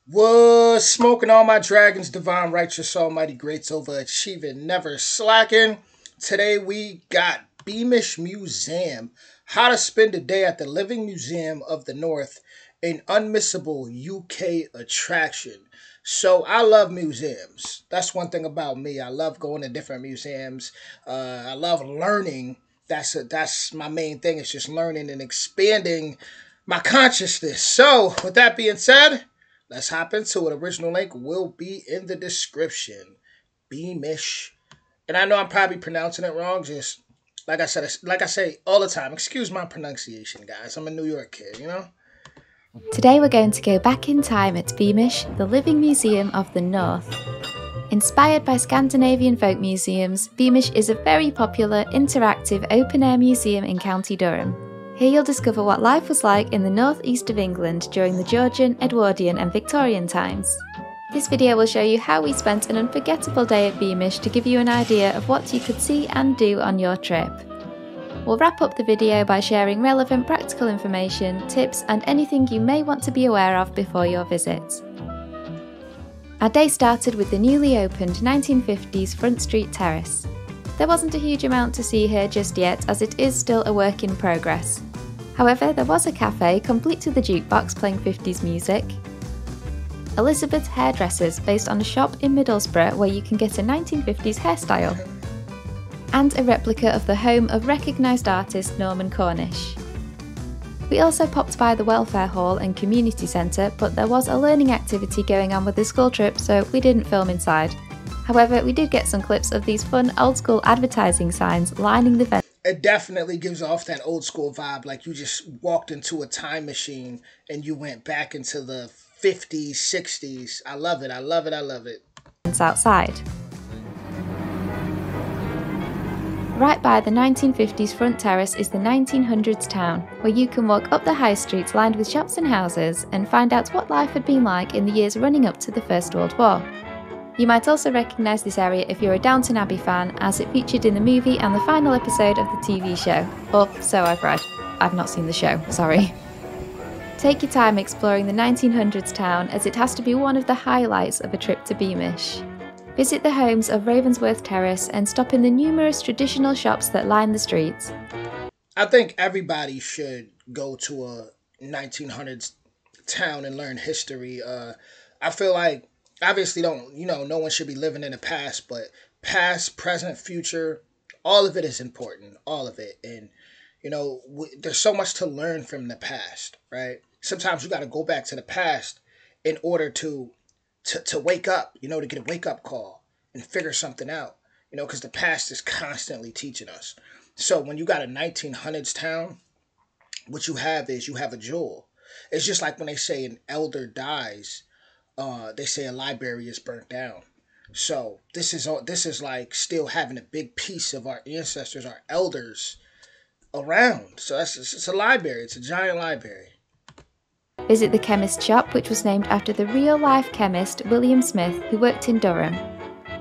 Was smoking all my dragons, divine, righteous, almighty, greats, overachieving, never slacking. Today we got Beamish Museum. How to spend a day at the Living Museum of the North, an unmissable UK attraction. So I love museums. That's one thing about me. I love going to different museums. I love learning. That's my main thing. It's just learning and expanding my consciousness. So with that being said, let's hop into it. Original link will be in the description. Beamish. And I know I'm probably pronouncing it wrong. Just like I say all the time. Excuse my pronunciation, guys. I'm a New York kid. Today we're going to go back in time at Beamish, the Living Museum of the North. Inspired by Scandinavian folk museums, Beamish is a very popular, interactive, open-air museum in County Durham. Here you'll discover what life was like in the northeast of England during the Georgian, Edwardian and Victorian times. This video will show you how we spent an unforgettable day at Beamish to give you an idea of what you could see and do on your trip. We'll wrap up the video by sharing relevant practical information, tips and anything you may want to be aware of before your visit. Our day started with the newly opened 1950s Front Street Terrace. There wasn't a huge amount to see here just yet, as it is still a work in progress. However, there was a cafe complete with a jukebox playing 50s music, Elizabeth's Hairdressers based on a shop in Middlesbrough where you can get a 1950s hairstyle, and a replica of the home of recognised artist Norman Cornish. We also popped by the Welfare Hall and Community Centre, but there was a learning activity going on with the school trip, so we didn't film inside. However, we did get some clips of these fun old school advertising signs lining the fence. It definitely gives off that old school vibe, like you just walked into a time machine and you went back into the 50s, 60s. I love it, I love it, I love it. Outside. Right by the 1950s front terrace is the 1900s town, where you can walk up the high streets lined with shops and houses and find out what life had been like in the years running up to the First World War. You might also recognise this area if you're a Downton Abbey fan, as it featured in the movie and the final episode of the TV show. Or so I've read. I've not seen the show, sorry. Take your time exploring the 1900s town, as it has to be one of the highlights of a trip to Beamish. Visit the homes of Ravensworth Terrace and stop in the numerous traditional shops that line the streets. I think everybody should go to a 1900s town and learn history. I feel like obviously no one should be living in the past, but past, present, future, all of it is important, all of it. And there's so much to learn from the past, right? Sometimes you got to go back to the past in order to wake up, to get a wake up call and figure something out, because the past is constantly teaching us. So when you got a 1900s town, what you have is you have a jewel. It's just like when they say an elder dies, they say a library is burnt down. So this is like still having a big piece of our ancestors, our elders around. So it's a library. It's a giant library. Visit the chemist shop, which was named after the real-life chemist William Smith, who worked in Durham.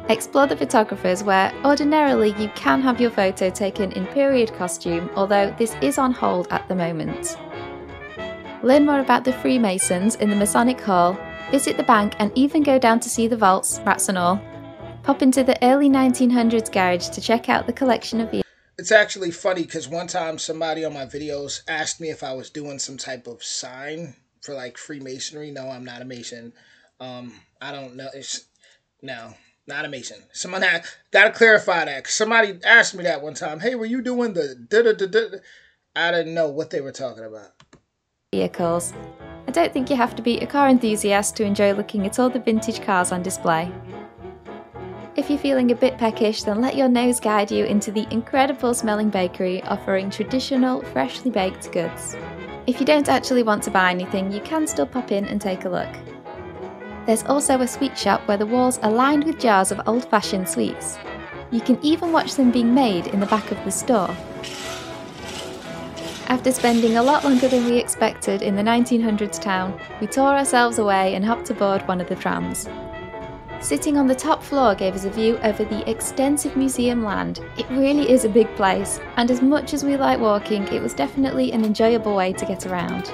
Explore the photographers, where ordinarily you can have your photo taken in period costume, although this is on hold at the moment. Learn more about the Freemasons in the Masonic Hall, visit the bank and even go down to see the vaults, rats and all. Pop into the early 1900s garage to check out the collection of the... It's actually funny because one time somebody on my videos asked me if I was doing some type of sign for like Freemasonry. No, I'm not a Mason. I don't know. No, not a Mason. Someone gotta clarify that. 'Cause somebody asked me that one time. Hey, were you doing the da-da-da-da? I didn't know what they were talking about. Vehicles. I don't think you have to be a car enthusiast to enjoy looking at all the vintage cars on display. If you're feeling a bit peckish, then let your nose guide you into the incredible smelling bakery offering traditional, freshly baked goods. If you don't actually want to buy anything, you can still pop in and take a look. There's also a sweet shop where the walls are lined with jars of old-fashioned sweets. You can even watch them being made in the back of the store. After spending a lot longer than we expected in the 1900s town, we tore ourselves away and hopped aboard one of the trams. Sitting on the top floor gave us a view over the extensive museum land. It really is a big place, and as much as we like walking, it was definitely an enjoyable way to get around.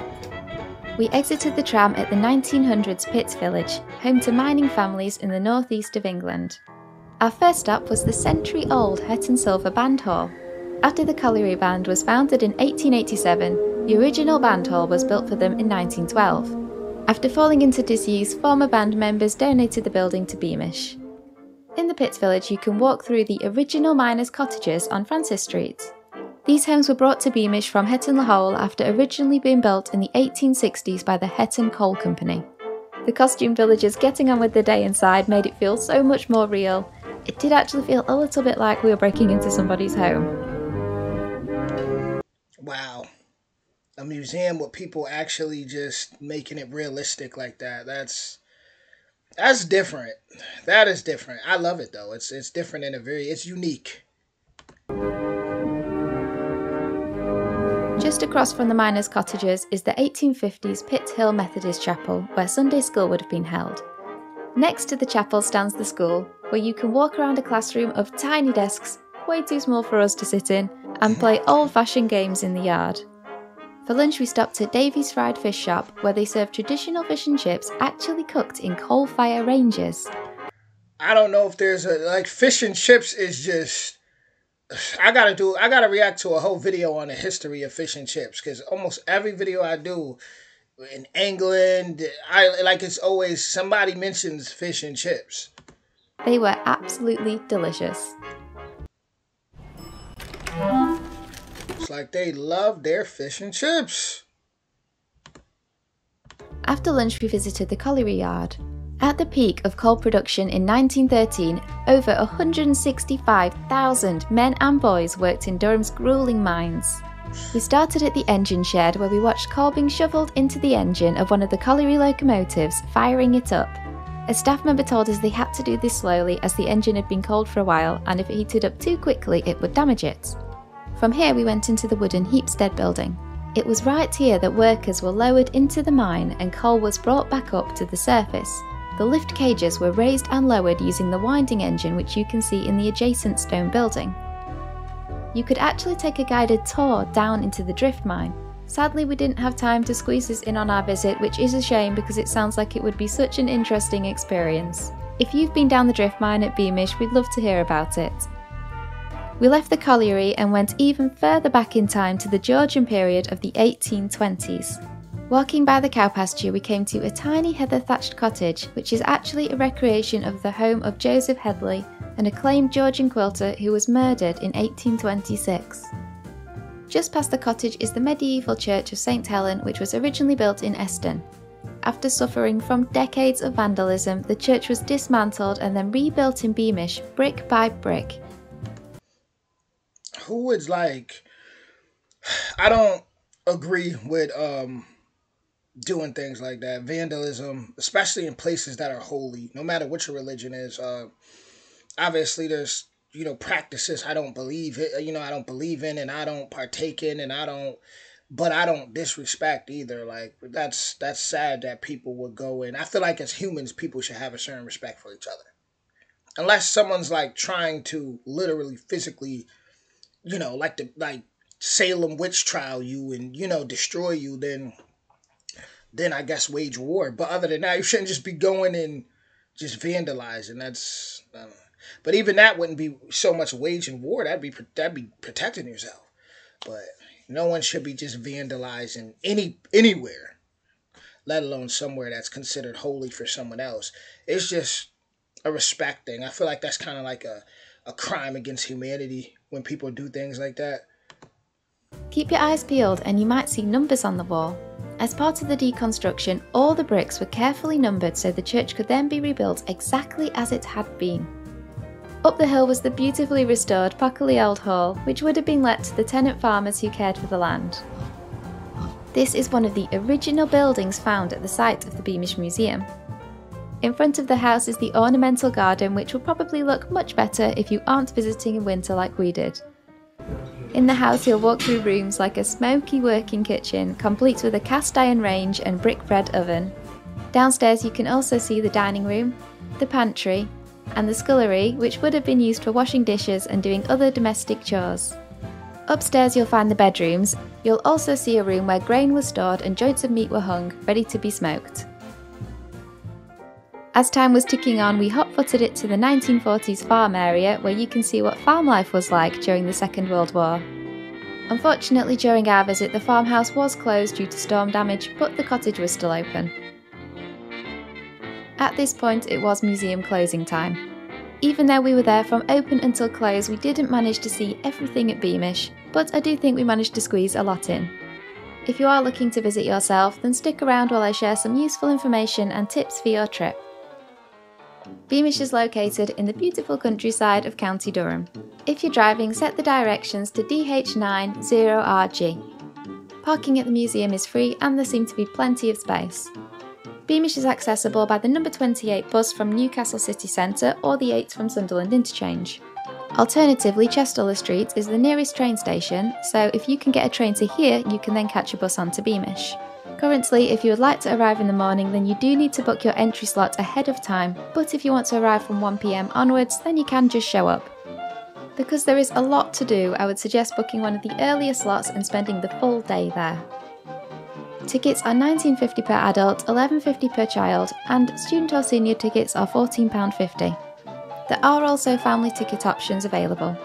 We exited the tram at the 1900s Pitts Village, home to mining families in the northeast of England. Our first stop was the century-old Hetton Silver Band Hall. After the colliery band was founded in 1887, the original band hall was built for them in 1912. After falling into disuse, former band members donated the building to Beamish. In the Pitts Village, you can walk through the original miners' cottages on Francis Street. These homes were brought to Beamish from Hetton Hall after originally being built in the 1860s by the Hetton Coal Company. The costumed villagers getting on with the day inside made it feel so much more real. It did actually feel a little bit like we were breaking into somebody's home. Wow. A museum with people actually just making it realistic like that. That's different. That is different. I love it though. It's different it's unique. Just across from the miners' cottages is the 1850s Pitt Hill Methodist Chapel, where Sunday school would have been held. Next to the chapel stands the school, where you can walk around a classroom of tiny desks, way too small for us to sit in, and play old-fashioned games in the yard. For lunch we stopped at Davy's Fried Fish Shop, where they serve traditional fish and chips actually cooked in coal fire ranges. I don't know if there's fish and chips is just... I gotta react to a whole video on the history of fish and chips, because almost every video I do in England, it's always somebody mentions fish and chips. They were absolutely delicious. It's like they love their fish and chips. After lunch we visited the colliery yard. At the peak of coal production in 1913, over 165,000 men and boys worked in Durham's gruelling mines. We started at the engine shed, where we watched coal being shovelled into the engine of one of the colliery locomotives, firing it up. A staff member told us they had to do this slowly as the engine had been cold for a while, and if it heated up too quickly it would damage it. From here we went into the wooden Heapstead building. It was right here that workers were lowered into the mine and coal was brought back up to the surface. The lift cages were raised and lowered using the winding engine, which you can see in the adjacent stone building. You could actually take a guided tour down into the drift mine. Sadly, we didn't have time to squeeze this in on our visit, which is a shame because it sounds like it would be such an interesting experience. If you've been down the drift mine at Beamish, we'd love to hear about it. We left the colliery and went even further back in time to the Georgian period of the 1820s. Walking by the cow pasture, we came to a tiny heather-thatched cottage, which is actually a recreation of the home of Joseph Headley, an acclaimed Georgian quilter who was murdered in 1826. Just past the cottage is the medieval church of St Helen, which was originally built in Eston. After suffering from decades of vandalism, the church was dismantled and then rebuilt in Beamish, brick by brick. Who would I don't agree with doing things like that. Vandalism, especially in places that are holy, no matter what your religion is. Obviously there's, practices I don't believe it, I don't believe in and I don't partake in and I don't disrespect either. Like that's sad that people would go in. I feel like as humans, people should have a certain respect for each other. Unless someone's trying to literally physically, like Salem witch trial you and, destroy you, then I guess wage war. But other than that, you shouldn't just be going and just vandalizing. That's, but even that wouldn't be so much waging war. That'd be protecting yourself. But no one should be just vandalizing anywhere, let alone somewhere that's considered holy for someone else. It's just a respect thing. I feel like that's kind of like a crime against humanity when people do things like that. Keep your eyes peeled and you might see numbers on the wall. As part of the deconstruction, all the bricks were carefully numbered so the church could then be rebuilt exactly as it had been. Up the hill was the beautifully restored Pockley Old Hall, which would have been let to the tenant farmers who cared for the land. This is one of the original buildings found at the site of the Beamish Museum. In front of the house is the ornamental garden, which will probably look much better if you aren't visiting in winter like we did. In the house you'll walk through rooms like a smoky working kitchen, complete with a cast iron range and brick bread oven. Downstairs you can also see the dining room, the pantry, and the scullery, which would have been used for washing dishes and doing other domestic chores. Upstairs you'll find the bedrooms. You'll also see a room where grain was stored and joints of meat were hung, ready to be smoked. As time was ticking on, we hot-footed it to the 1940s farm area where you can see what farm life was like during the Second World War. Unfortunately, during our visit, the farmhouse was closed due to storm damage, but the cottage was still open. At this point, it was museum closing time. Even though we were there from open until close, we didn't manage to see everything at Beamish, but I do think we managed to squeeze a lot in. If you are looking to visit yourself, then stick around while I share some useful information and tips for your trip. Beamish is located in the beautiful countryside of County Durham. If you're driving, set the directions to DH90RG. Parking at the museum is free and there seems to be plenty of space. Beamish is accessible by the number 28 bus from Newcastle City Centre or the 8 from Sunderland Interchange. Alternatively, Chester Street is the nearest train station, so if you can get a train to here, you can then catch a bus on to Beamish. Currently, if you would like to arrive in the morning, then you do need to book your entry slot ahead of time, but if you want to arrive from 1 PM onwards, then you can just show up. Because there is a lot to do, I would suggest booking one of the earlier slots and spending the full day there. Tickets are £19.50 per adult, £11.50 per child, and student or senior tickets are £14.50. There are also family ticket options available.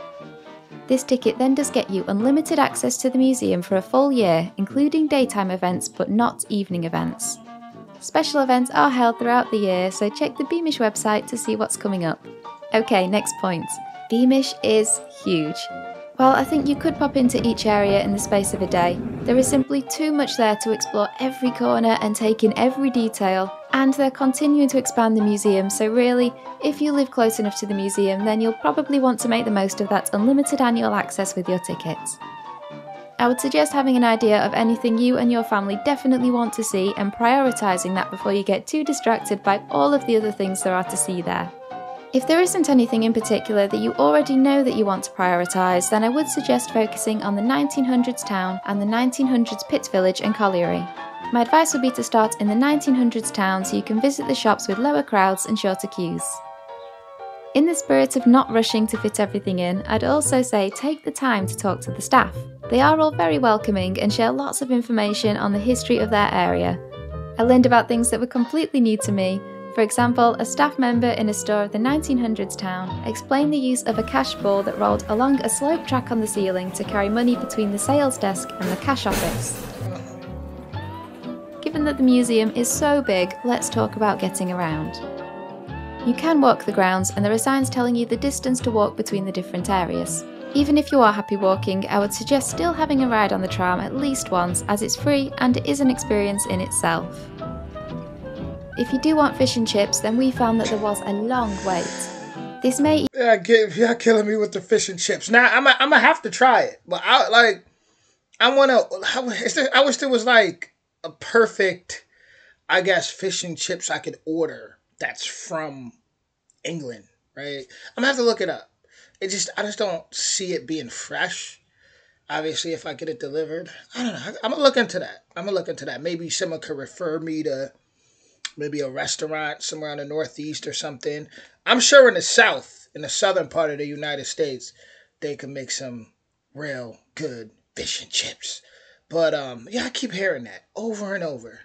This ticket then does get you unlimited access to the museum for a full year, including daytime events but not evening events. Special events are held throughout the year, so check the Beamish website to see what's coming up. Okay, next point. Beamish is huge. While I think you could pop into each area in the space of a day, there is simply too much there to explore every corner and take in every detail, and they're continuing to expand the museum, so really, if you live close enough to the museum, then you'll probably want to make the most of that unlimited annual access with your tickets. I would suggest having an idea of anything you and your family definitely want to see and prioritising that before you get too distracted by all of the other things there are to see there. If there isn't anything in particular that you already know that you want to prioritise, then I would suggest focusing on the 1900s town and the 1900s pit village and colliery. My advice would be to start in the 1900s town so you can visit the shops with lower crowds and shorter queues. In the spirit of not rushing to fit everything in, I'd also say take the time to talk to the staff. They are all very welcoming and share lots of information on the history of their area. I learned about things that were completely new to me. For example, a staff member in a store of the 1900s town explained the use of a cash ball that rolled along a slope track on the ceiling to carry money between the sales desk and the cash office. Given that the museum is so big, let's talk about getting around. You can walk the grounds and there are signs telling you the distance to walk between the different areas. Even if you are happy walking, I would suggest still having a ride on the tram at least once, as it's free and it is an experience in itself. If you do want fish and chips, then we found that there was a long wait. This may... You're killing me with the fish and chips. Now, I'm gonna have to try it. But I wish there was like a perfect, I guess, fish and chips I could order that's from England, right? I'm gonna have to look it up. I just don't see it being fresh. Obviously, if I get it delivered, I don't know. I'm gonna look into that. Maybe someone could refer me to maybe a restaurant somewhere in the Northeast or something. I'm sure in the South, in the southern part of the United States, they can make some real good fish and chips. But yeah, I keep hearing that over and over.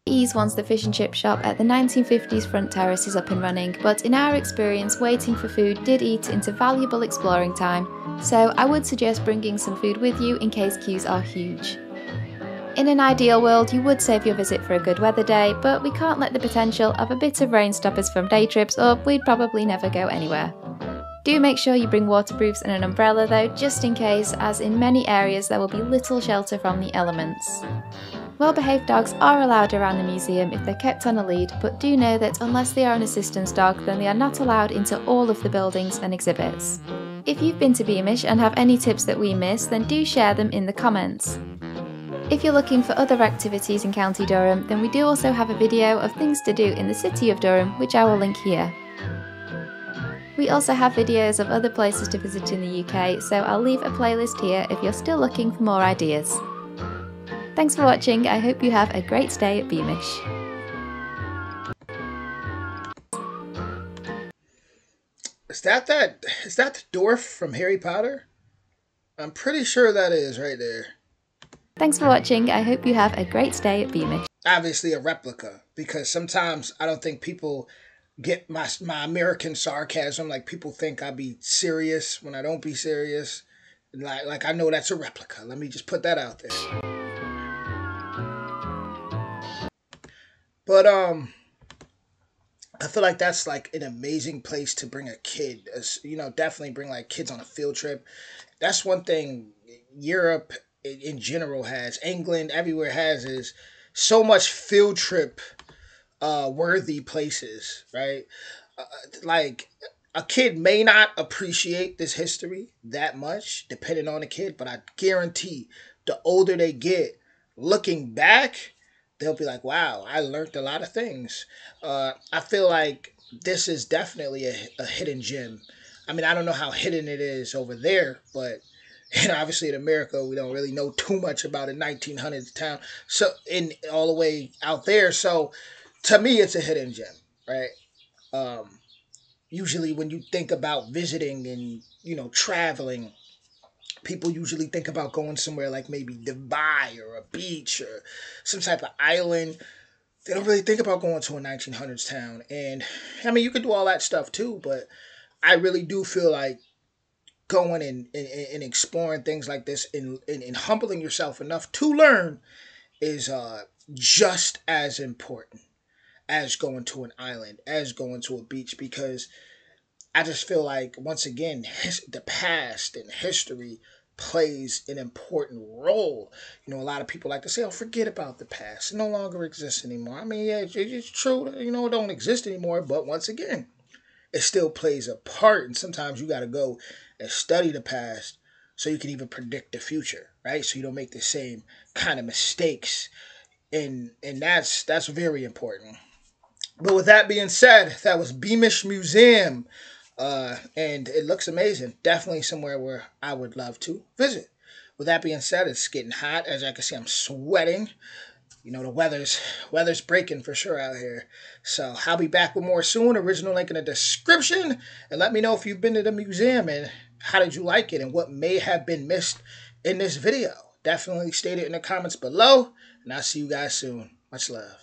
Ease once the fish and chip shop at the 1950s front terrace is up and running, but in our experience, waiting for food did eat into valuable exploring time, so I would suggest bringing some food with you in case queues are huge. In an ideal world, you would save your visit for a good weather day, but we can't let the potential of a bit of rain stop us from day trips, or we'd probably never go anywhere. Do make sure you bring waterproofs and an umbrella though, just in case, as in many areas there will be little shelter from the elements. Well-behaved dogs are allowed around the museum if they're kept on a lead, but do know that unless they are an assistance dog, then they are not allowed into all of the buildings and exhibits. If you've been to Beamish and have any tips that we missed, then do share them in the comments. If you're looking for other activities in County Durham, then we do also have a video of things to do in the city of Durham, which I will link here. We also have videos of other places to visit in the UK, so I'll leave a playlist here if you're still looking for more ideas. Thanks for watching, I hope you have a great stay at Beamish. Is that the dwarf from Harry Potter? I'm pretty sure that is right there. Thanks for watching. I hope you have a great stay at Beamish. Obviously a replica, because sometimes I don't think people get my American sarcasm. Like, people think I be serious when I don't be serious. Like I know that's a replica. Let me just put that out there. But I feel like that's like an amazing place to bring a kid. You know, definitely bring like kids on a field trip. That's one thing Europe in general has. England everywhere has, is so much field trip worthy places, right? Like, a kid may not appreciate this history that much, depending on the kid, but I guarantee the older they get, looking back, they'll be like, wow, I learned a lot of things. I feel like this is definitely a hidden gem. I mean, I don't know how hidden it is over there, but obviously in America, we don't really know too much about a 1900s town. So, in all the way out there, so to me, it's a hidden gem, right? Um, Usually when you think about visiting and, traveling, people usually think about going somewhere like maybe Dubai or a beach or some type of island. They don't really think about going to a 1900s town. And I mean, you could do all that stuff too, but I really do feel like going and exploring things like this, and humbling yourself enough to learn, is just as important as going to an island, as going to a beach, because I just feel like, once again, the past and history plays an important role. You know, a lot of people like to say, "Oh, forget about the past; it no longer exists anymore." I mean, yeah, it's true. You know, it don't exist anymore. But once again, it still plays a part, and sometimes you got to go and study the past so you can even predict the future, right? So you don't make the same kind of mistakes, and that's very important. But with that being said, that was Beamish Museum. And it looks amazing. Definitely somewhere where I would love to visit. With that being said, it's getting hot. As I can see, I'm sweating. You know, the weather's breaking for sure out here. So I'll be back with more soon. Original link in the description. And let me know if you've been to the museum and how did you like it and what may have been missed in this video. Definitely state it in the comments below. And I'll see you guys soon. Much love.